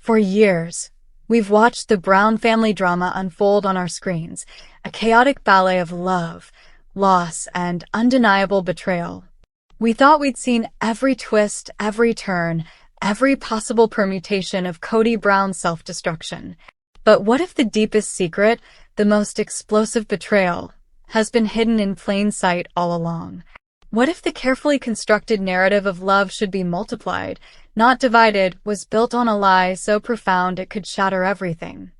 For years, we've watched the Brown family drama unfold on our screens, a chaotic ballet of love, loss, and undeniable betrayal. We thought we'd seen every twist, every turn, every possible permutation of Kody Brown's self-destruction. But what if the deepest secret, the most explosive betrayal, has been hidden in plain sight all along? What if the carefully constructed narrative of love should be multiplied, not divided, was built on a lie so profound it could shatter everything?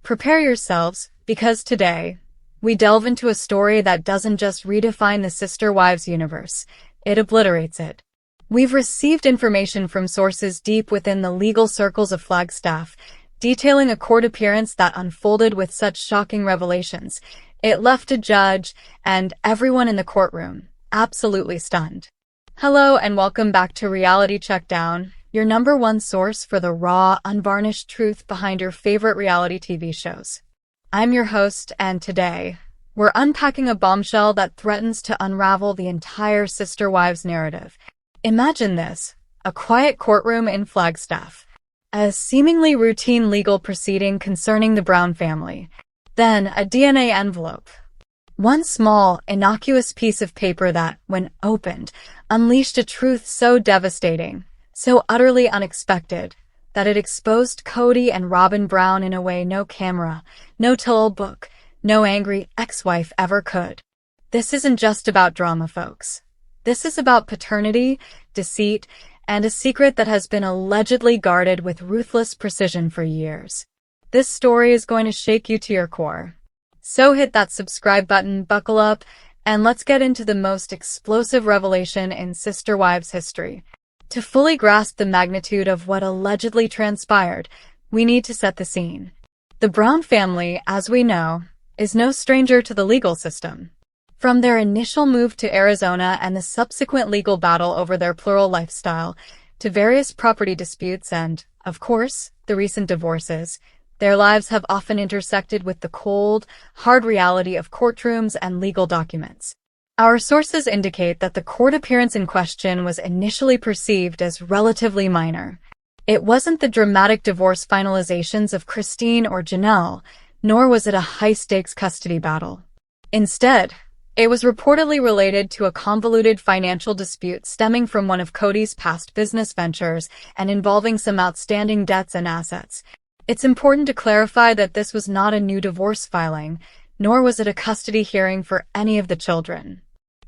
Prepare yourselves, because today, we delve into a story that doesn't just redefine the sister wives universe, it obliterates it. We've received information from sources deep within the legal circles of Flagstaff, detailing a court appearance that unfolded with such shocking revelations. It left a judge and everyone in the courtroom absolutely stunned. Hello and welcome back to Reality Checkdown, your #1 source for the raw, unvarnished truth behind your favorite reality TV shows. I'm your host, and today, we're unpacking a bombshell that threatens to unravel the entire Sister Wives narrative. Imagine this, a quiet courtroom in Flagstaff, a seemingly routine legal proceeding concerning the Brown family, then a DNA envelope. One small, innocuous piece of paper that, when opened, unleashed a truth so devastating, so utterly unexpected, that it exposed Kody and Robyn Brown in a way no camera, no tell-all book, no angry ex-wife ever could. This isn't just about drama, folks. This is about paternity, deceit, and a secret that has been allegedly guarded with ruthless precision for years. This story is going to shake you to your core. So hit that subscribe button, buckle up, and let's get into the most explosive revelation in Sister Wives history. To fully grasp the magnitude of what allegedly transpired, we need to set the scene. The Brown family, as we know, is no stranger to the legal system. From their initial move to Arizona and the subsequent legal battle over their plural lifestyle, to various property disputes and, of course, the recent divorces, their lives have often intersected with the cold, hard reality of courtrooms and legal documents. Our sources indicate that the court appearance in question was initially perceived as relatively minor. It wasn't the dramatic divorce finalizations of Christine or Janelle, nor was it a high-stakes custody battle. Instead, it was reportedly related to a convoluted financial dispute stemming from one of Kody's past business ventures and involving some outstanding debts and assets. It's important to clarify that this was not a new divorce filing, nor was it a custody hearing for any of the children.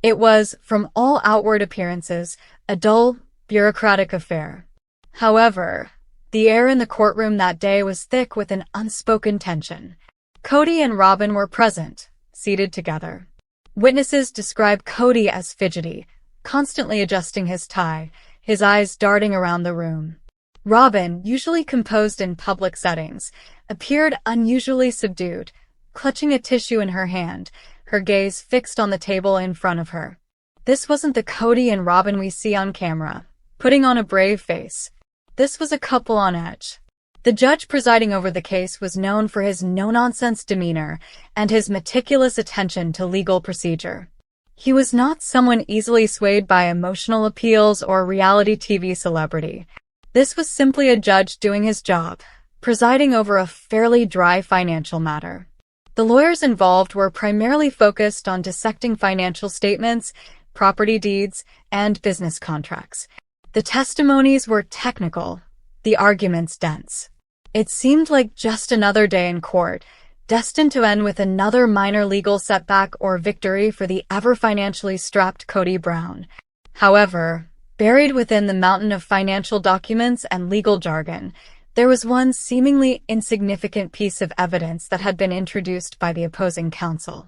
It was, from all outward appearances, a dull, bureaucratic affair. However, the air in the courtroom that day was thick with an unspoken tension. Kody and Robyn were present, seated together. Witnesses describe Kody as fidgety, constantly adjusting his tie, his eyes darting around the room. Robyn, usually composed in public settings, appeared unusually subdued, clutching a tissue in her hand, her gaze fixed on the table in front of her. This wasn't the Kody and Robyn we see on camera, putting on a brave face. This was a couple on edge. The judge presiding over the case was known for his no-nonsense demeanor and his meticulous attention to legal procedure. He was not someone easily swayed by emotional appeals or reality TV celebrity. This was simply a judge doing his job, presiding over a fairly dry financial matter. The lawyers involved were primarily focused on dissecting financial statements, property deeds, and business contracts. The testimonies were technical, the arguments dense. It seemed like just another day in court, destined to end with another minor legal setback or victory for the ever-financially strapped Kody Brown. However, buried within the mountain of financial documents and legal jargon, there was one seemingly insignificant piece of evidence that had been introduced by the opposing counsel.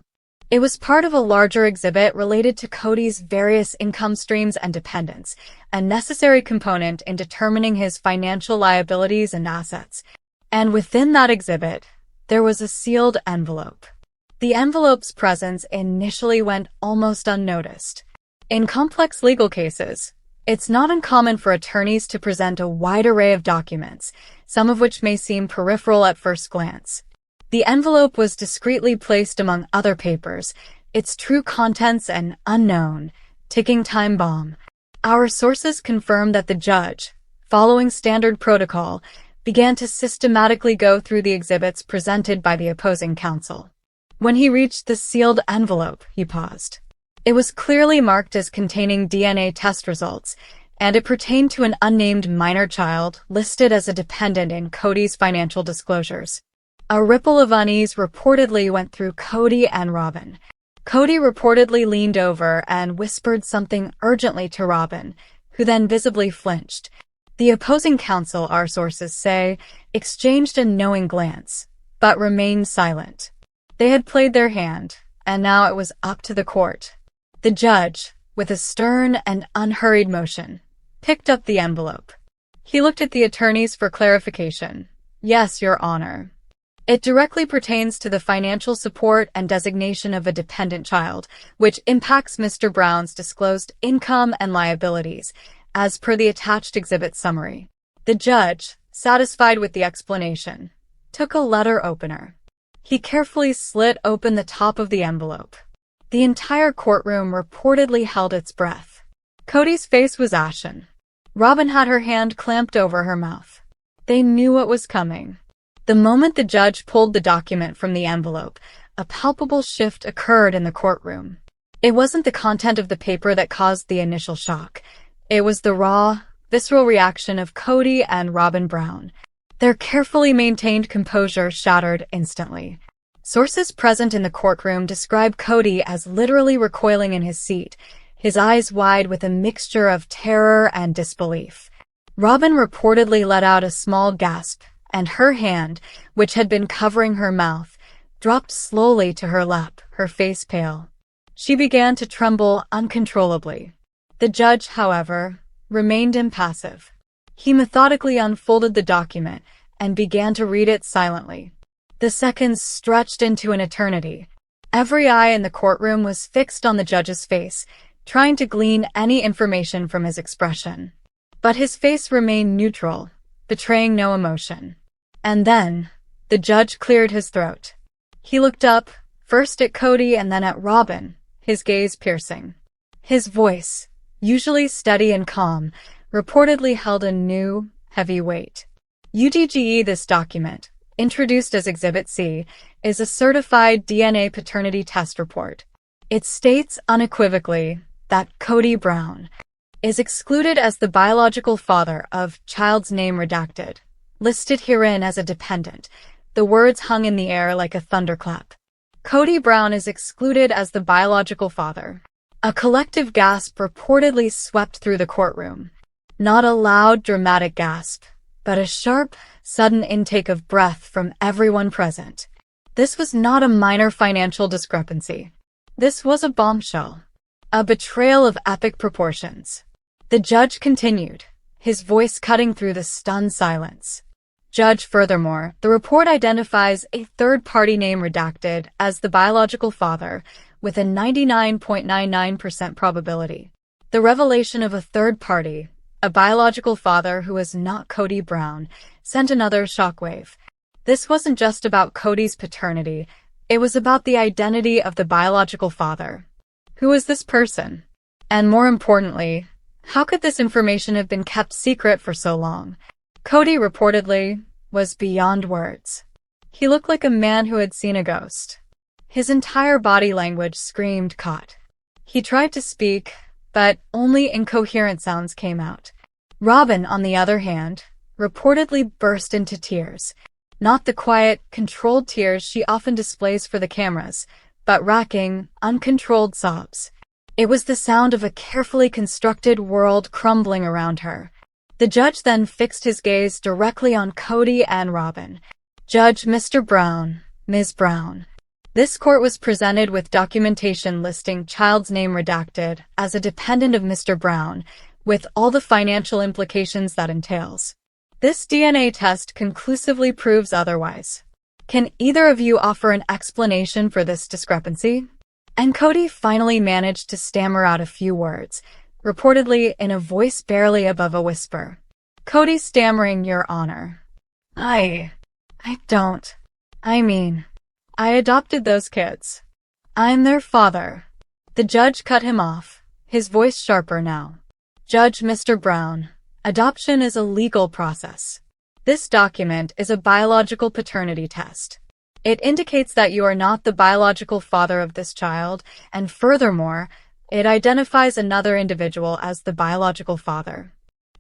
It was part of a larger exhibit related to Kody's various income streams and dependents, a necessary component in determining his financial liabilities and assets. And within that exhibit, there was a sealed envelope. The envelope's presence initially went almost unnoticed. In complex legal cases, it's not uncommon for attorneys to present a wide array of documents, some of which may seem peripheral at first glance. The envelope was discreetly placed among other papers, its true contents an unknown, ticking time bomb. Our sources confirm that the judge, following standard protocol, began to systematically go through the exhibits presented by the opposing counsel. When he reached the sealed envelope, he paused. It was clearly marked as containing DNA test results, and it pertained to an unnamed minor child listed as a dependent in Kody's financial disclosures. A ripple of unease reportedly went through Kody and Robyn. Kody reportedly leaned over and whispered something urgently to Robyn, who then visibly flinched. The opposing counsel, our sources say, exchanged a knowing glance, but remained silent. They had played their hand, and now it was up to the court. The judge, with a stern and unhurried motion, picked up the envelope. He looked at the attorneys for clarification. Yes, Your Honor. It directly pertains to the financial support and designation of a dependent child, which impacts Mr. Brown's disclosed income and liabilities, as per the attached exhibit summary. The judge, satisfied with the explanation, took a letter opener. He carefully slit open the top of the envelope. The entire courtroom reportedly held its breath. Kody's face was ashen. Robyn had her hand clamped over her mouth. They knew what was coming. The moment the judge pulled the document from the envelope, a palpable shift occurred in the courtroom. It wasn't the content of the paper that caused the initial shock. It was the raw, visceral reaction of Kody and Robyn Brown. Their carefully maintained composure shattered instantly. Sources present in the courtroom describe Kody as literally recoiling in his seat, his eyes wide with a mixture of terror and disbelief. Robyn reportedly let out a small gasp, and her hand, which had been covering her mouth, dropped slowly to her lap, her face pale. She began to tremble uncontrollably. The judge, however, remained impassive. He methodically unfolded the document and began to read it silently. The seconds stretched into an eternity. Every eye in the courtroom was fixed on the judge's face, trying to glean any information from his expression. But his face remained neutral, betraying no emotion. And then, the judge cleared his throat. He looked up, first at Kody and then at Robyn, his gaze piercing. His voice, usually steady and calm, reportedly held a new, heavy weight. UDGE, this document, introduced as Exhibit C, is a certified DNA paternity test report. It states unequivocally that Kody Brown is excluded as the biological father of child's name redacted, listed herein as a dependent. The words hung in the air like a thunderclap. Kody Brown is excluded as the biological father. A collective gasp reportedly swept through the courtroom. Not a loud, dramatic gasp, but a sharp, sudden intake of breath from everyone present. This was not a minor financial discrepancy. This was a bombshell. A betrayal of epic proportions. The judge continued, his voice cutting through the stunned silence. Judge, furthermore, the report identifies a third-party name redacted as the biological father with a 99.99% probability. The revelation of a third party, a biological father who is not Kody Brown, sent another shockwave. This wasn't just about Kody's paternity, it was about the identity of the biological father. Who was this person? And more importantly, how could this information have been kept secret for so long? Kody reportedly was beyond words. He looked like a man who had seen a ghost. His entire body language screamed caught. He tried to speak, but only incoherent sounds came out. Robyn, on the other hand, reportedly burst into tears. Not the quiet, controlled tears she often displays for the cameras, but racking, uncontrolled sobs. It was the sound of a carefully constructed world crumbling around her. The judge then fixed his gaze directly on Kody and Robyn. Judge Mr. Brown, Ms. Brown. This court was presented with documentation listing child's name redacted as a dependent of Mr. Brown, with all the financial implications that entails. This DNA test conclusively proves otherwise. Can either of you offer an explanation for this discrepancy? And Kody finally managed to stammer out a few words, reportedly in a voice barely above a whisper. Kody stammering, Your Honor. I adopted those kids. I'm their father. The judge cut him off, his voice sharper now. Judge Mr. Brown, adoption is a legal process. This document is a biological paternity test. It indicates that you are not the biological father of this child, and furthermore, it identifies another individual as the biological father.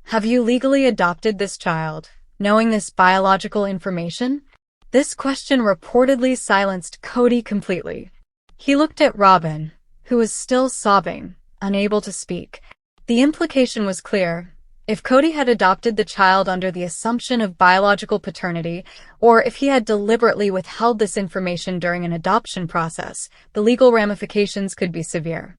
Have you legally adopted this child, knowing this biological information? This question reportedly silenced Kody completely. He looked at Robyn, who was still sobbing, unable to speak. The implication was clear. If Kody had adopted the child under the assumption of biological paternity, or if he had deliberately withheld this information during an adoption process, the legal ramifications could be severe.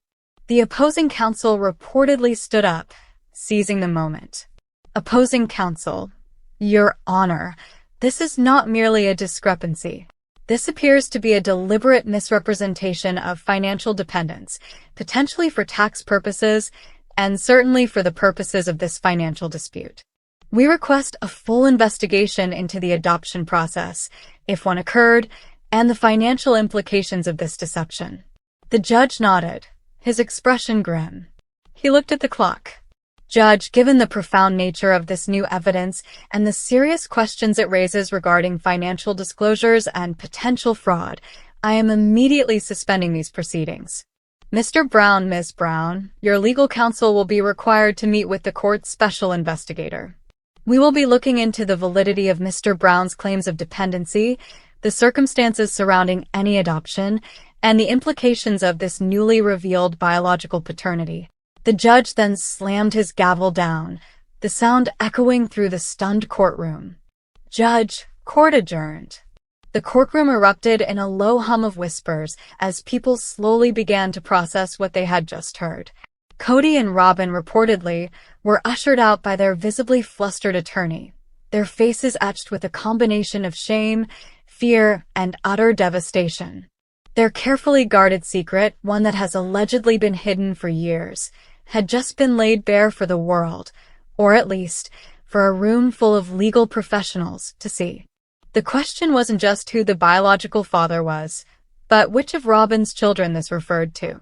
The opposing counsel reportedly stood up, seizing the moment. Opposing counsel, Your Honor, this is not merely a discrepancy. This appears to be a deliberate misrepresentation of financial dependence, potentially for tax purposes, and certainly for the purposes of this financial dispute. We request a full investigation into the adoption process, if one occurred, and the financial implications of this deception. The judge nodded, his expression grim. He looked at the clock. Judge, given the profound nature of this new evidence and the serious questions it raises regarding financial disclosures and potential fraud, I am immediately suspending these proceedings. Mr. Brown, Ms. Brown, your legal counsel will be required to meet with the court's special investigator. We will be looking into the validity of Mr. Brown's claims of dependency, the circumstances surrounding any adoption, and the implications of this newly revealed biological paternity. The judge then slammed his gavel down, the sound echoing through the stunned courtroom. Judge, court adjourned. The courtroom erupted in a low hum of whispers as people slowly began to process what they had just heard. Kody and Robyn reportedly were ushered out by their visibly flustered attorney, their faces etched with a combination of shame, fear, and utter devastation. Their carefully guarded secret, one that has allegedly been hidden for years, had just been laid bare for the world, or at least for a room full of legal professionals to see. The question wasn't just who the biological father was, but which of Robyn's children this referred to.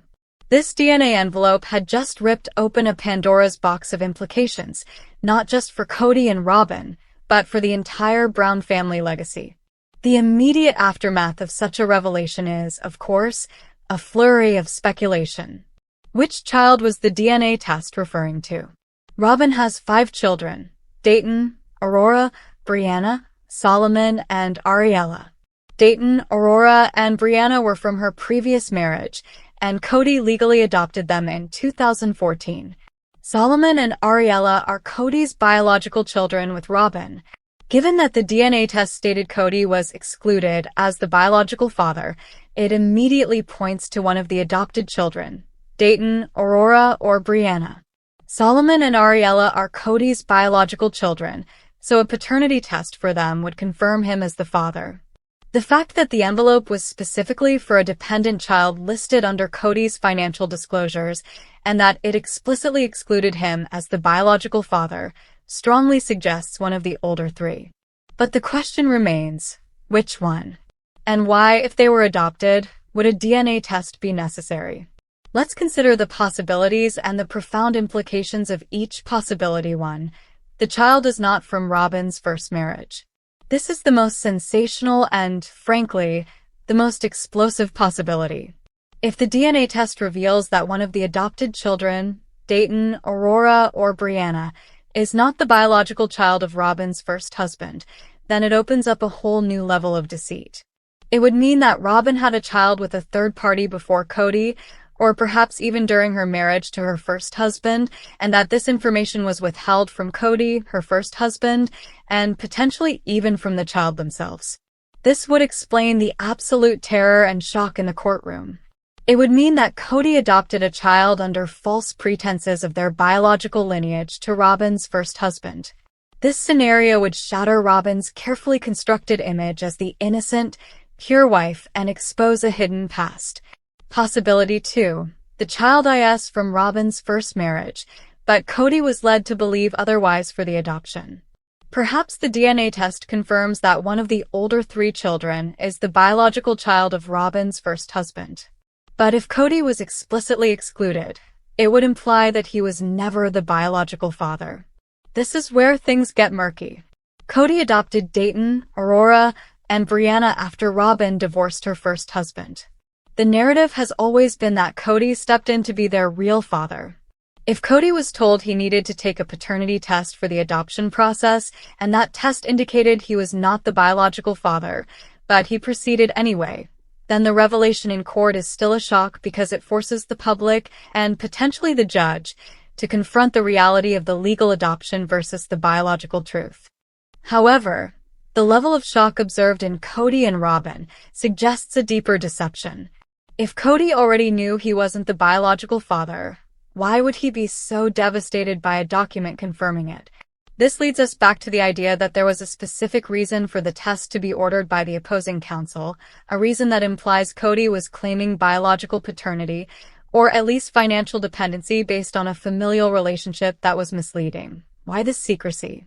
This DNA envelope had just ripped open a Pandora's box of implications, not just for Kody and Robyn, but for the entire Brown family legacy. The immediate aftermath of such a revelation is, of course, a flurry of speculation. Which child was the DNA test referring to? Robyn has 5 children: Dayton, Aurora, Brianna, Solomon, and Ariella. Dayton, Aurora, and Brianna were from her previous marriage, and Kody legally adopted them in 2014. Solomon and Ariella are Kody's biological children with Robyn. Given that the DNA test stated Kody was excluded as the biological father, it immediately points to one of the adopted children, Dayton, Aurora, or Brianna. Solomon and Ariella are Kody's biological children, so a paternity test for them would confirm him as the father. The fact that the envelope was specifically for a dependent child listed under Kody's financial disclosures, and that it explicitly excluded him as the biological father, strongly suggests one of the older 3. But the question remains, which one? And why, if they were adopted, would a DNA test be necessary? Let's consider the possibilities and the profound implications of each possibility. 1. The child is not from Robyn's first marriage. This is the most sensational and, frankly, the most explosive possibility. If the DNA test reveals that one of the adopted children, Dayton, Aurora, or Brianna, is not the biological child of Robyn's first husband, then it opens up a whole new level of deceit. It would mean that Robyn had a child with a third party before Kody, or perhaps even during her marriage to her first husband, and that this information was withheld from Kody, her first husband, and potentially even from the child themselves. This would explain the absolute terror and shock in the courtroom. It would mean that Kody adopted a child under false pretenses of their biological lineage to Robyn's first husband. This scenario would shatter Robyn's carefully constructed image as the innocent, pure wife and expose a hidden past. Possibility 2. The child is from Robyn's first marriage, but Kody was led to believe otherwise for the adoption. Perhaps the DNA test confirms that one of the older 3 children is the biological child of Robyn's first husband. But if Kody was explicitly excluded, it would imply that he was never the biological father. This is where things get murky. Kody adopted Dayton, Aurora, and Brianna after Robyn divorced her first husband. The narrative has always been that Kody stepped in to be their real father. If Kody was told he needed to take a paternity test for the adoption process, and that test indicated he was not the biological father, but he proceeded anyway, then the revelation in court is still a shock because it forces the public, and potentially the judge, to confront the reality of the legal adoption versus the biological truth. However, the level of shock observed in Kody and Robyn suggests a deeper deception. If Kody already knew he wasn't the biological father, why would he be so devastated by a document confirming it? This leads us back to the idea that there was a specific reason for the test to be ordered by the opposing counsel, a reason that implies Kody was claiming biological paternity, or at least financial dependency based on a familial relationship that was misleading. Why this secrecy?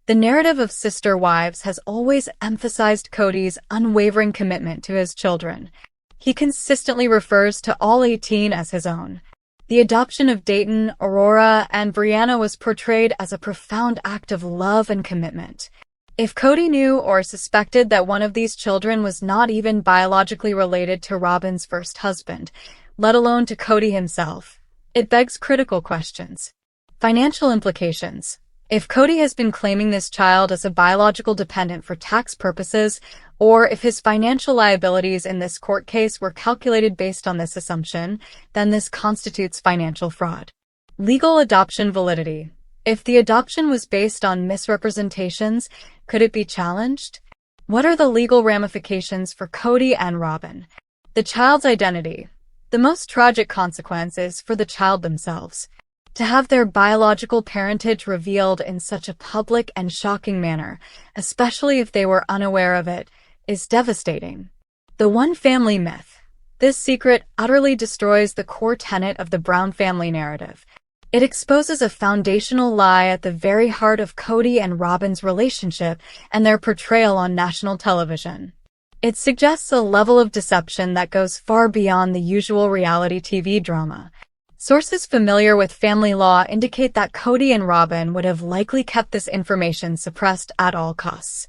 The narrative of sister wives has always emphasized Kody's unwavering commitment to his children. He consistently refers to all 18 as his own. The adoption of Dayton, Aurora, and Brianna was portrayed as a profound act of love and commitment. If Kody knew or suspected that one of these children was not even biologically related to Robyn's first husband, let alone to Kody himself, it begs critical questions. Financial implications. If Kody has been claiming this child as a biological dependent for tax purposes, or if his financial liabilities in this court case were calculated based on this assumption, then this constitutes financial fraud. Legal adoption validity. If the adoption was based on misrepresentations, could it be challenged? What are the legal ramifications for Kody and Robyn? The child's identity. The most tragic consequence is for the child themselves. To have their biological parentage revealed in such a public and shocking manner, especially if they were unaware of it, is devastating. The one family myth. This secret utterly destroys the core tenet of the Brown family narrative. It exposes a foundational lie at the very heart of Kody and Robyn's relationship and their portrayal on national television. It suggests a level of deception that goes far beyond the usual reality TV drama. Sources familiar with family law indicate that Kody and Robyn would have likely kept this information suppressed at all costs.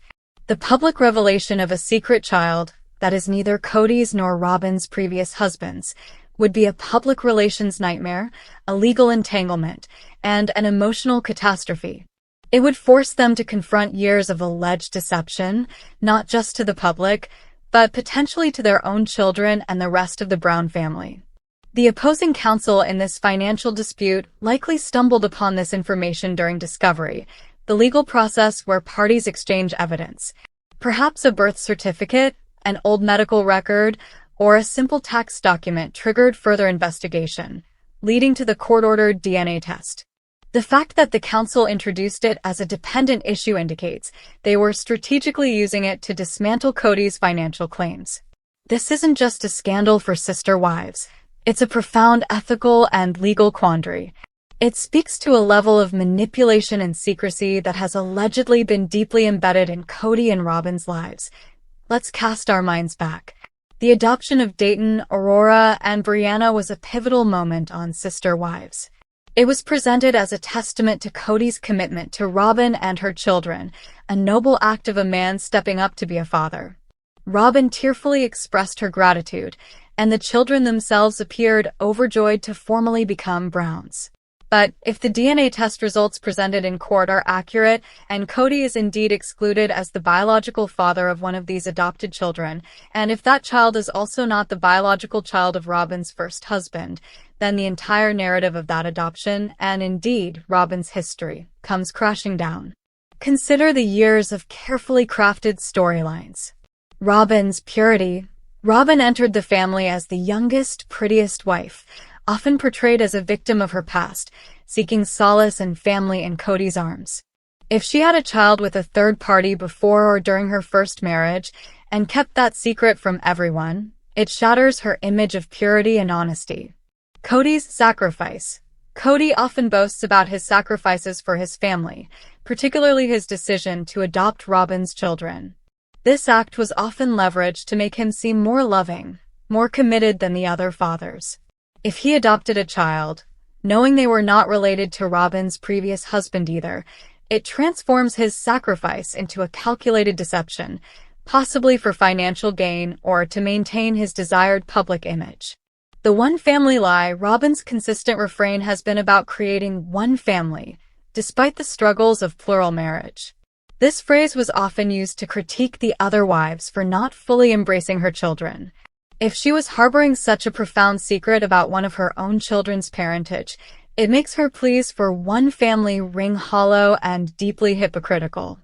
The public revelation of a secret child, that is neither Kody's nor Robyn's previous husband's, would be a public relations nightmare, a legal entanglement, and an emotional catastrophe. It would force them to confront years of alleged deception, not just to the public, but potentially to their own children and the rest of the Brown family. The opposing counsel in this financial dispute likely stumbled upon this information during discovery, the legal process where parties exchange evidence. Perhaps a birth certificate, an old medical record, or a simple tax document triggered further investigation, leading to the court-ordered DNA test. The fact that the counsel introduced it as a dependent issue indicates they were strategically using it to dismantle Kody's financial claims. This isn't just a scandal for sister wives. It's a profound ethical and legal quandary. It speaks to a level of manipulation and secrecy that has allegedly been deeply embedded in Kody and Robyn's lives. Let's cast our minds back. The adoption of Dayton, Aurora, and Brianna was a pivotal moment on Sister Wives. It was presented as a testament to Kody's commitment to Robyn and her children, a noble act of a man stepping up to be a father. Robyn tearfully expressed her gratitude, and the children themselves appeared overjoyed to formally become Browns. But if the DNA test results presented in court are accurate, and Kody is indeed excluded as the biological father of one of these adopted children, and if that child is also not the biological child of Robyn's first husband, then the entire narrative of that adoption, and indeed Robyn's history, comes crashing down. Consider the years of carefully crafted storylines. Robyn's purity. Robyn entered the family as the youngest, prettiest wife, often portrayed as a victim of her past, seeking solace and family in Kody's arms. If she had a child with a third party before or during her first marriage, and kept that secret from everyone, it shatters her image of purity and honesty. Kody's sacrifice. Kody often boasts about his sacrifices for his family, particularly his decision to adopt Robyn's children. This act was often leveraged to make him seem more loving, more committed than the other fathers. If he adopted a child, knowing they were not related to Robyn's previous husband either, It transforms his sacrifice into a calculated deception, possibly for financial gain or to maintain his desired public image. The one family lie, Robyn's consistent refrain has been about creating one family, despite the struggles of plural marriage. This phrase was often used to critique the other wives for not fully embracing her children. If she was harboring such a profound secret about one of her own children's parentage, it makes her pleas for one family ring hollow and deeply hypocritical.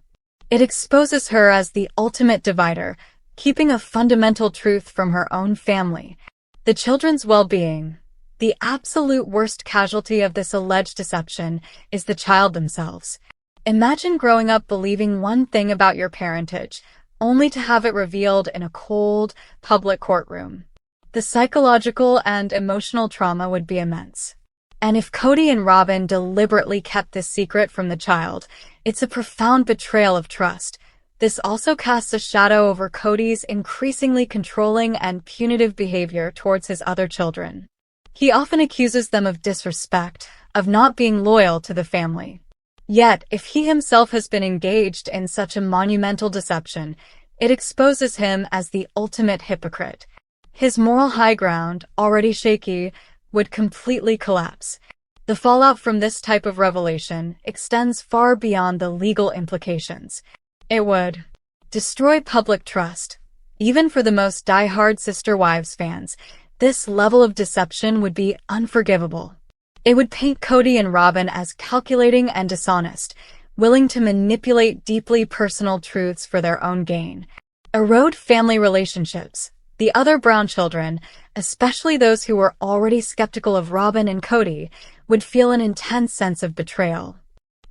It exposes her as the ultimate divider, keeping a fundamental truth from her own family: the children's well-being. The absolute worst casualty of this alleged deception is the child themselves. Imagine growing up believing one thing about your parentage, only to have it revealed in a cold, public courtroom. The psychological and emotional trauma would be immense. And if Kody and Robyn deliberately kept this secret from the child, it's a profound betrayal of trust. This also casts a shadow over Kody's increasingly controlling and punitive behavior towards his other children. He often accuses them of disrespect, of not being loyal to the family. Yet, if he himself has been engaged in such a monumental deception, it exposes him as the ultimate hypocrite. His moral high ground, already shaky, would completely collapse. The fallout from this type of revelation extends far beyond the legal implications. It would destroy public trust. Even for the most die-hard Sister Wives fans, this level of deception would be unforgivable. It would paint Kody and Robyn as calculating and dishonest, willing to manipulate deeply personal truths for their own gain. Erode family relationships. The other Brown children, especially those who were already skeptical of Robyn and Kody, would feel an intense sense of betrayal.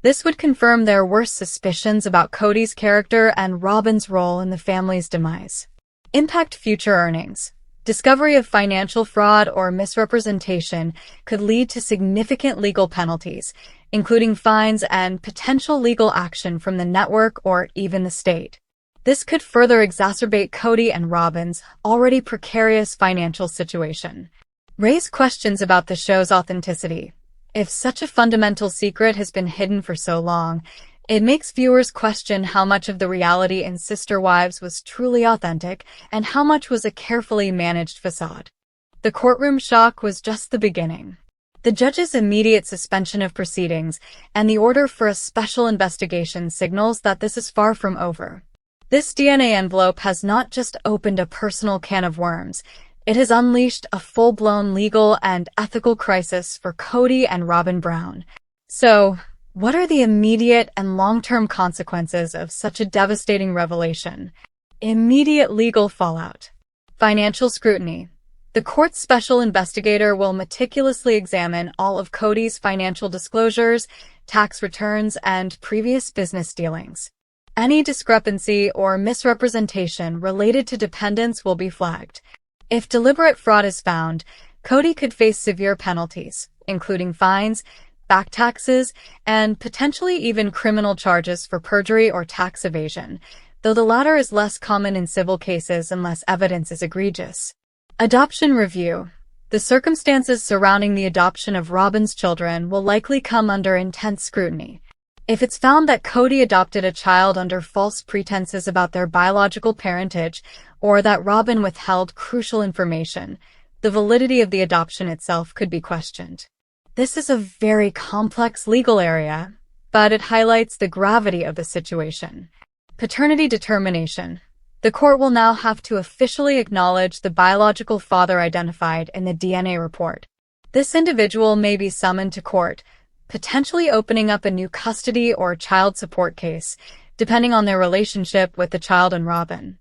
This would confirm their worst suspicions about Kody's character and Robyn's role in the family's demise. Impact future earnings. Discovery of financial fraud or misrepresentation could lead to significant legal penalties, including fines and potential legal action from the network or even the state. This could further exacerbate Kody and Robyn's already precarious financial situation. Raise questions about the show's authenticity. If such a fundamental secret has been hidden for so long, it makes viewers question how much of the reality in Sister Wives was truly authentic and how much was a carefully managed facade. The courtroom shock was just the beginning. The judge's immediate suspension of proceedings and the order for a special investigation signals that this is far from over. This DNA envelope has not just opened a personal can of worms, it has unleashed a full-blown legal and ethical crisis for Kody and Robyn Brown. So, what are the immediate and long-term consequences of such a devastating revelation? Immediate legal fallout. Financial scrutiny. The court's special investigator will meticulously examine all of Kody's financial disclosures, tax returns, and previous business dealings. Any discrepancy or misrepresentation related to dependents will be flagged. If deliberate fraud is found, Kody could face severe penalties, including fines, back taxes, and potentially even criminal charges for perjury or tax evasion, though the latter is less common in civil cases unless evidence is egregious. Adoption review. The circumstances surrounding the adoption of Robyn's children will likely come under intense scrutiny. If it's found that Kody adopted a child under false pretenses about their biological parentage, or that Robyn withheld crucial information, the validity of the adoption itself could be questioned. This is a very complex legal area, but it highlights the gravity of the situation. Paternity determination. The court will now have to officially acknowledge the biological father identified in the DNA report. This individual may be summoned to court, potentially opening up a new custody or child support case, depending on their relationship with the child and Robyn.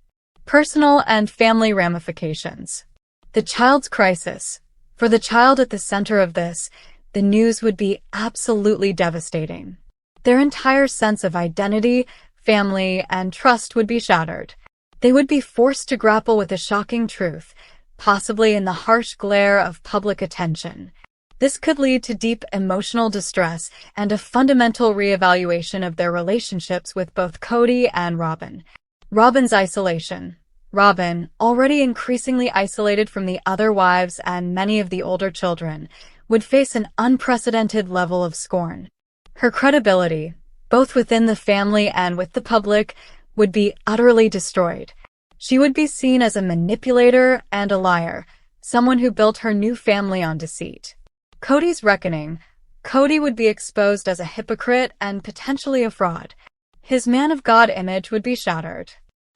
Personal and family ramifications. The child's crisis. For the child at the center of this, the news would be absolutely devastating. Their entire sense of identity, family, and trust would be shattered. They would be forced to grapple with a shocking truth, possibly in the harsh glare of public attention. This could lead to deep emotional distress and a fundamental reevaluation of their relationships with both Kody and Robyn. Robyn's isolation. Robyn, already increasingly isolated from the other wives and many of the older children, would face an unprecedented level of scorn. Her credibility, both within the family and with the public, would be utterly destroyed. She would be seen as a manipulator and a liar, someone who built her new family on deceit. Kody's reckoning. Kody would be exposed as a hypocrite and potentially a fraud. His man of God image would be shattered.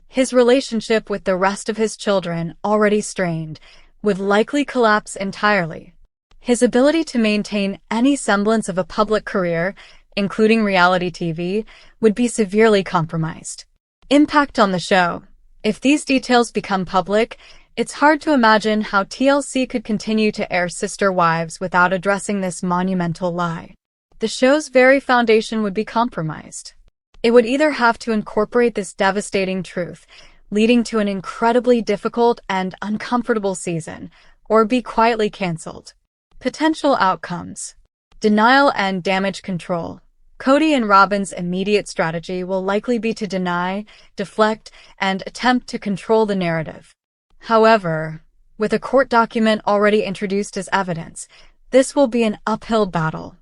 His relationship with the rest of his children, already strained, would likely collapse entirely. His ability to maintain any semblance of a public career, including reality TV, would be severely compromised. Impact on the show. If these details become public, it's hard to imagine how TLC could continue to air Sister Wives without addressing this monumental lie. The show's very foundation would be compromised. It would either have to incorporate this devastating truth, leading to an incredibly difficult and uncomfortable season, or be quietly canceled. Potential outcomes. Denial and damage control. Kody and Robyn's immediate strategy will likely be to deny, deflect, and attempt to control the narrative. However, with a court document already introduced as evidence, this will be an uphill battle.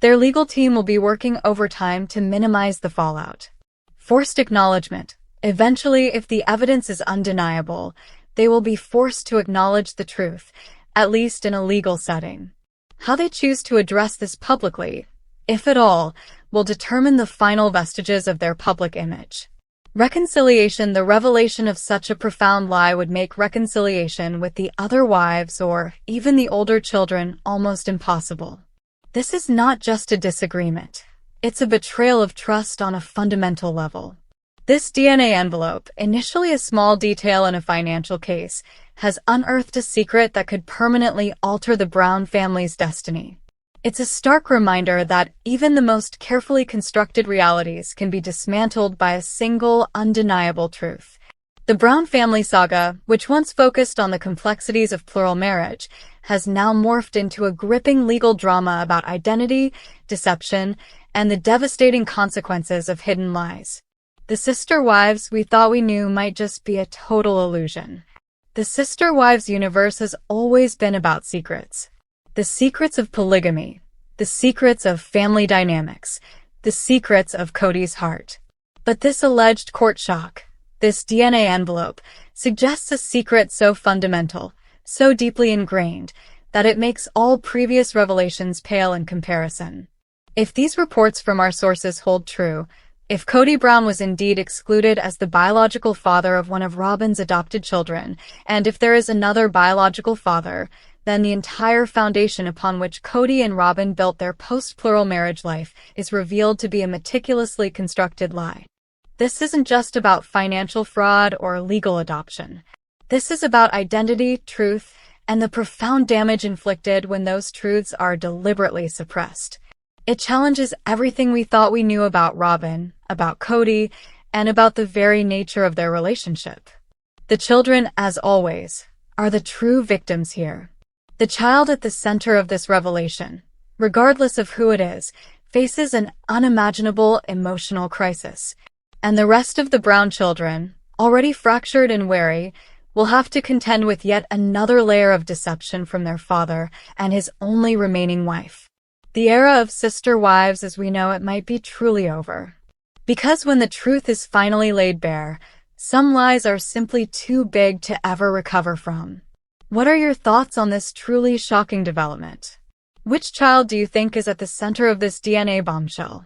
Their legal team will be working overtime to minimize the fallout. Forced acknowledgement. Eventually, if the evidence is undeniable, they will be forced to acknowledge the truth, at least in a legal setting. How they choose to address this publicly, if at all, will determine the final vestiges of their public image. Reconciliation. The revelation of such a profound lie would make reconciliation with the other wives or even the older children almost impossible. This is not just a disagreement. It's a betrayal of trust on a fundamental level. This DNA envelope, initially a small detail in a financial case, has unearthed a secret that could permanently alter the Brown family's destiny. It's a stark reminder that even the most carefully constructed realities can be dismantled by a single, undeniable truth. The Brown family saga, which once focused on the complexities of plural marriage, has now morphed into a gripping legal drama about identity, deception, and the devastating consequences of hidden lies. The sister wives we thought we knew might just be a total illusion. The sister wives universe has always been about secrets. The secrets of polygamy, the secrets of family dynamics, the secrets of Kody's heart. But this alleged court shock, this DNA envelope, suggests a secret so fundamental, so deeply ingrained, that it makes all previous revelations pale in comparison. If these reports from our sources hold true, if Kody Brown was indeed excluded as the biological father of one of Robyn's adopted children, and if there is another biological father, then the entire foundation upon which Kody and Robyn built their post-plural marriage life is revealed to be a meticulously constructed lie. This isn't just about financial fraud or legal adoption. This is about identity, truth, and the profound damage inflicted when those truths are deliberately suppressed. It challenges everything we thought we knew about Robyn, about Kody, and about the very nature of their relationship. The children, as always, are the true victims here. The child at the center of this revelation, regardless of who it is, faces an unimaginable emotional crisis. And the rest of the Brown children, already fractured and wary, will have to contend with yet another layer of deception from their father and his only remaining wife. The era of sister wives as we know it might be truly over. Because when the truth is finally laid bare, some lies are simply too big to ever recover from. What are your thoughts on this truly shocking development? Which child do you think is at the center of this DNA bombshell?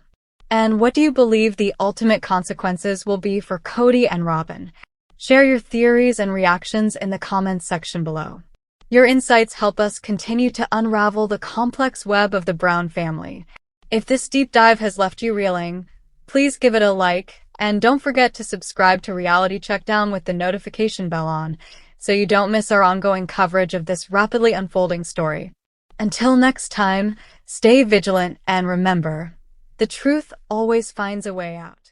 And what do you believe the ultimate consequences will be for Kody and Robyn? Share your theories and reactions in the comments section below. Your insights help us continue to unravel the complex web of the Brown family. If this deep dive has left you reeling, please give it a like, and don't forget to subscribe to Reality Checkdown with the notification bell on, so you don't miss our ongoing coverage of this rapidly unfolding story. Until next time, stay vigilant and remember, the truth always finds a way out.